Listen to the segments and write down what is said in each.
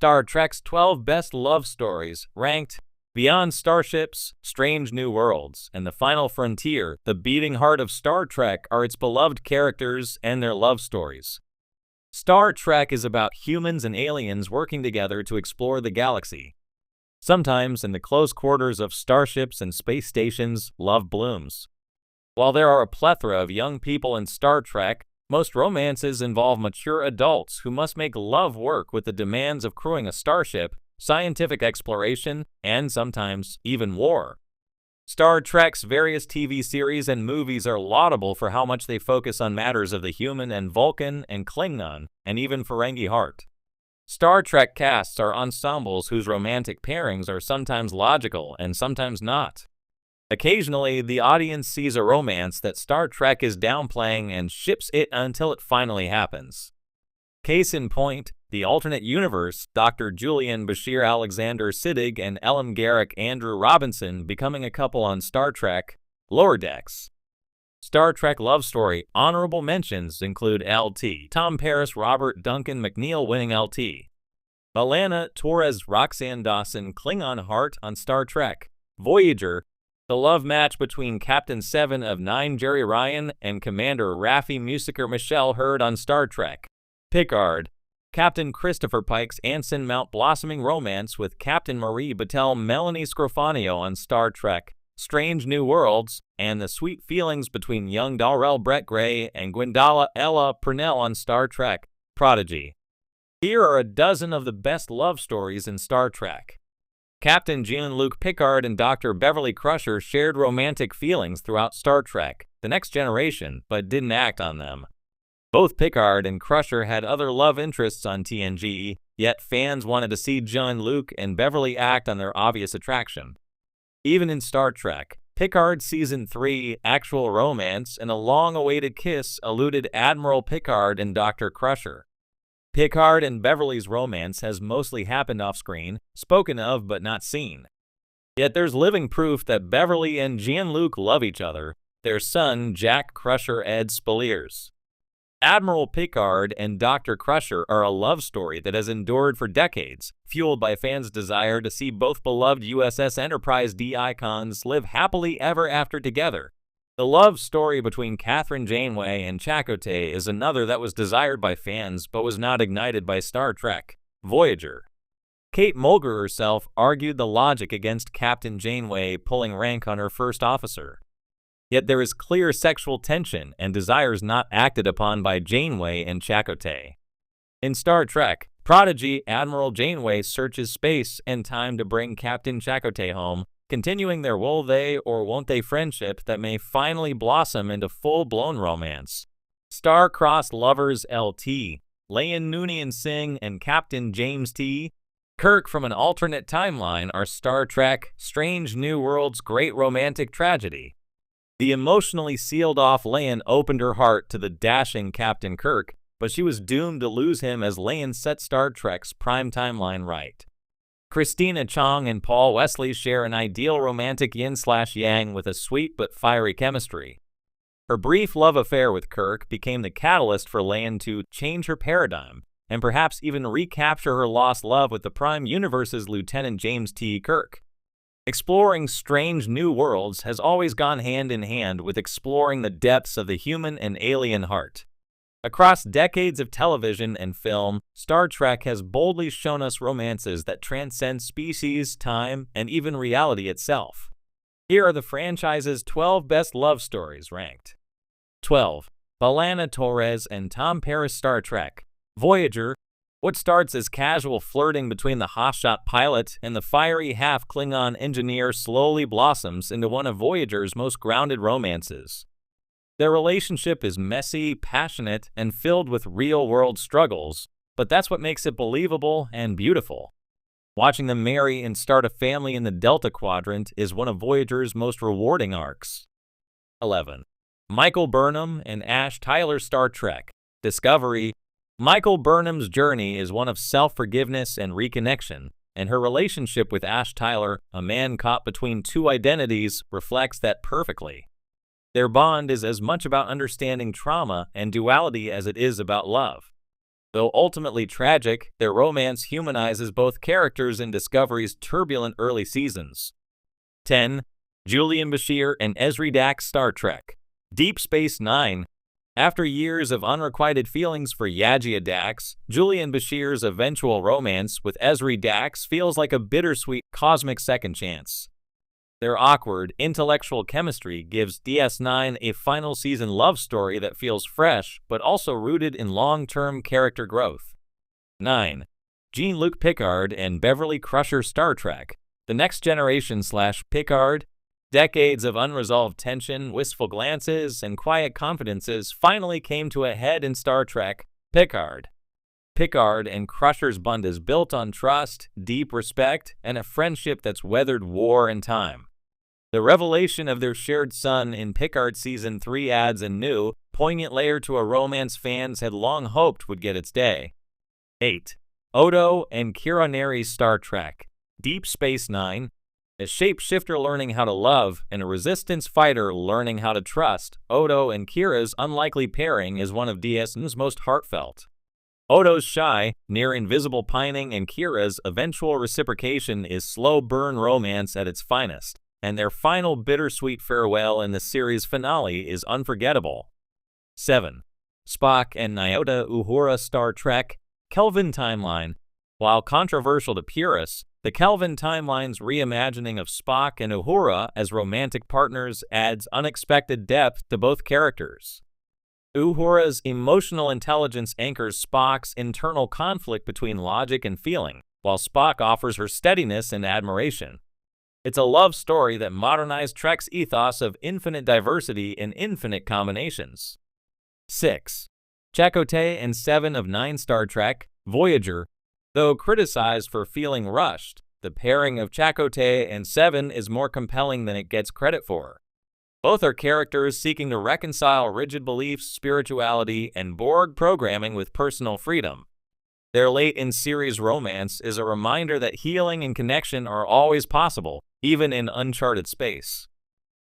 Star Trek's 12 Best Love Stories, ranked Beyond Starships, Strange New Worlds, and The Final Frontier. The beating heart of Star Trek are its beloved characters and their love stories. Star Trek is about humans and aliens working together to explore the galaxy. Sometimes, in the close quarters of starships and space stations, love blooms. While there are a plethora of young people in Star Trek, most romances involve mature adults who must make love work with the demands of crewing a starship, scientific exploration, and sometimes even war. Star Trek's various TV series and movies are laudable for how much they focus on matters of the human and Vulcan and Klingon, and even Ferengi heart. Star Trek casts are ensembles whose romantic pairings are sometimes logical and sometimes not. Occasionally, the audience sees a romance that Star Trek is downplaying and ships it until it finally happens. Case in point, the alternate universe, Dr. Julian Bashir Alexander Siddig and Ellen Garrick Andrew Robinson becoming a couple on Star Trek Lower Decks. Star Trek love story honorable mentions include LT Tom Paris Robert Duncan McNeil winning LT. Alana Torres Roxanne Dawson Klingon heart on Star Trek Voyager. The love match between Captain 7 of 9 Jerry Ryan and Commander Raffi Musiker Michelle Hurd on Star Trek Picard. Captain Christopher Pike's Anson Mount blossoming romance with Captain Marie Battelle Melanie Scrofano on Star Trek Strange New Worlds, and the sweet feelings between young Darrell Brett Gray and Gwendala Ella Purnell on Star Trek Prodigy. Here are a dozen of the best love stories in Star Trek. Captain Jean-Luc Picard and Dr. Beverly Crusher shared romantic feelings throughout Star Trek The Next Generation, but didn't act on them. Both Picard and Crusher had other love interests on TNG, yet fans wanted to see Jean-Luc and Beverly act on their obvious attraction. Even in Star Trek, Picard Season 3, actual romance and a long-awaited kiss eluded Admiral Picard and Dr. Crusher. Picard and Beverly's romance has mostly happened off-screen, spoken of but not seen. Yet there's living proof that Beverly and Jean-Luc love each other, their son Jack Crusher Ed Spaliers. Admiral Picard and Dr. Crusher are a love story that has endured for decades, fueled by fans' desire to see both beloved USS Enterprise D icons live happily ever after together. The love story between Catherine Janeway and Chakotay is another that was desired by fans but was not ignited by Star Trek Voyager. Kate Mulgrew herself argued the logic against Captain Janeway pulling rank on her first officer. Yet there is clear sexual tension and desires not acted upon by Janeway and Chakotay. In Star Trek Prodigy, Admiral Janeway searches space and time to bring Captain Chakotay home, continuing their will they or won't they friendship that may finally blossom into full-blown romance. Star-crossed lovers LT, Layan Noonien Singh and Captain James T. Kirk from an alternate timeline are Star Trek Strange New Worlds' great romantic tragedy. The emotionally sealed-off Layan opened her heart to the dashing Captain Kirk, but she was doomed to lose him as Layan set Star Trek's prime timeline right. Christina Chong and Paul Wesley share an ideal romantic yin/yang with a sweet but fiery chemistry. Her brief love affair with Kirk became the catalyst for Layan to change her paradigm, and perhaps even recapture her lost love with the Prime Universe's Lieutenant James T. Kirk. Exploring Strange New Worlds has always gone hand in hand with exploring the depths of the human and alien heart. Across decades of television and film, Star Trek has boldly shown us romances that transcend species, time, and even reality itself. Here are the franchise's 12 best love stories ranked. 12. Alana Torres and Tom Paris Star Trek Voyager. What starts as casual flirting between the hotshot pilot and the fiery half-Klingon engineer slowly blossoms into one of Voyager's most grounded romances. Their relationship is messy, passionate, and filled with real-world struggles, but that's what makes it believable and beautiful. Watching them marry and start a family in the Delta Quadrant is one of Voyager's most rewarding arcs. 11. Michael Burnham and Ash Tyler Star Trek Discovery. Michael Burnham's journey is one of self-forgiveness and reconnection, and her relationship with Ash Tyler, a man caught between two identities, reflects that perfectly. Their bond is as much about understanding trauma and duality as it is about love. Though ultimately tragic, their romance humanizes both characters in Discovery's turbulent early seasons. 10. Julian Bashir and Ezri Dax Star Trek Deep Space Nine. After years of unrequited feelings for Yajia Dax, Julian Bashir's eventual romance with Ezri Dax feels like a bittersweet cosmic second chance. Their awkward, intellectual chemistry gives DS9 a final season love story that feels fresh, but also rooted in long-term character growth. 9. Jean-Luc Picard and Beverly Crusher Star Trek The Next Generation / Picard. Decades of unresolved tension, wistful glances, and quiet confidences finally came to a head in Star Trek Picard. Picard and Crusher's bond is built on trust, deep respect, and a friendship that's weathered war and time. The revelation of their shared son in Picard Season 3 adds a new, poignant layer to a romance fans had long hoped would get its day. 8. Odo and Kira Neri's Star Trek Deep Space Nine. A shapeshifter learning how to love and a resistance fighter learning how to trust, Odo and Kira's unlikely pairing is one of DS9's most heartfelt. Odo's shy, near-invisible pining and Kira's eventual reciprocation is slow-burn romance at its finest, and their final bittersweet farewell in the series finale is unforgettable. 7. Spock and Nyota Uhura Star Trek Kelvin Timeline. While controversial to purists, the Kelvin Timeline's reimagining of Spock and Uhura as romantic partners adds unexpected depth to both characters. Uhura's emotional intelligence anchors Spock's internal conflict between logic and feeling, while Spock offers her steadiness and admiration. It's a love story that modernized Trek's ethos of infinite diversity and infinite combinations. 6. Chakotay and 7 of 9 Star Trek Voyager. Though criticized for feeling rushed, the pairing of Chakotay and 7 is more compelling than it gets credit for. Both are characters seeking to reconcile rigid beliefs, spirituality, and Borg programming with personal freedom. Their late-in-series romance is a reminder that healing and connection are always possible, even in uncharted space.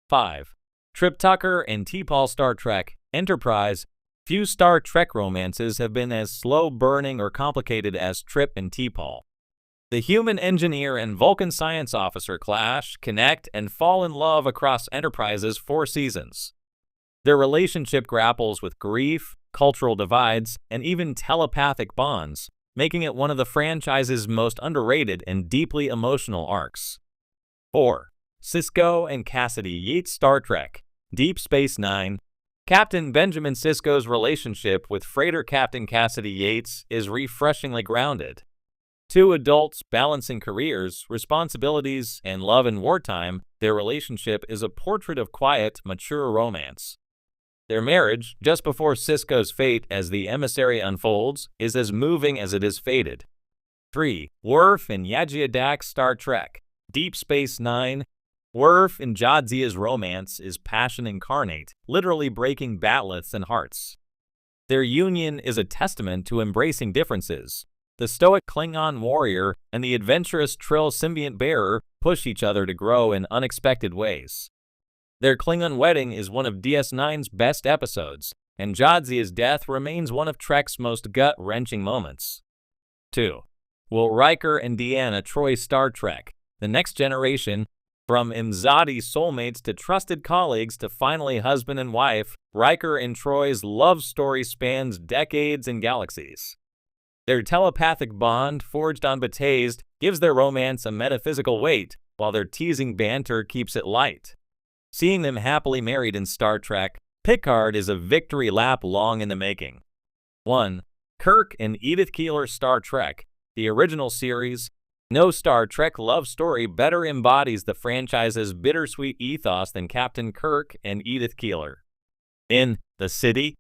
5. Trip Tucker and T'Pol Star Trek Enterprise. Few Star Trek romances have been as slow-burning or complicated as Trip and T'Pol. The human engineer and Vulcan science officer clash, connect, and fall in love across Enterprise's 4 seasons. Their relationship grapples with grief, cultural divides, and even telepathic bonds, making it one of the franchise's most underrated and deeply emotional arcs. 4. Sisko and Cassidy Yates Star Trek Deep Space Nine. Captain Benjamin Sisko's relationship with freighter Captain Cassidy Yates is refreshingly grounded. 2 adults balancing careers, responsibilities, and love in wartime, their relationship is a portrait of quiet, mature romance. Their marriage, just before Sisko's fate as the emissary unfolds, is as moving as it is fated. 3. Worf and Yajia Dax Star Trek Deep Space Nine. Worf and Jadzia's romance is passion incarnate, literally breaking bat'leths and hearts. Their union is a testament to embracing differences. The stoic Klingon warrior and the adventurous Trill symbiont bearer push each other to grow in unexpected ways. Their Klingon wedding is one of DS9's best episodes, and Jadzia's death remains one of Trek's most gut-wrenching moments. 2. Will Riker and Deanna Troi Star Trek The Next Generation. From Imzadi soulmates to trusted colleagues to finally husband and wife, Riker and Troy's love story spans decades and galaxies. Their telepathic bond, forged on Bethesda, gives their romance a metaphysical weight, while their teasing banter keeps it light. Seeing them happily married in Star Trek Picard is a victory lap long in the making. 1. Kirk and Edith Keeler Star Trek The original series. No Star Trek love story better embodies the franchise's bittersweet ethos than Captain Kirk and Edith Keeler. In The City,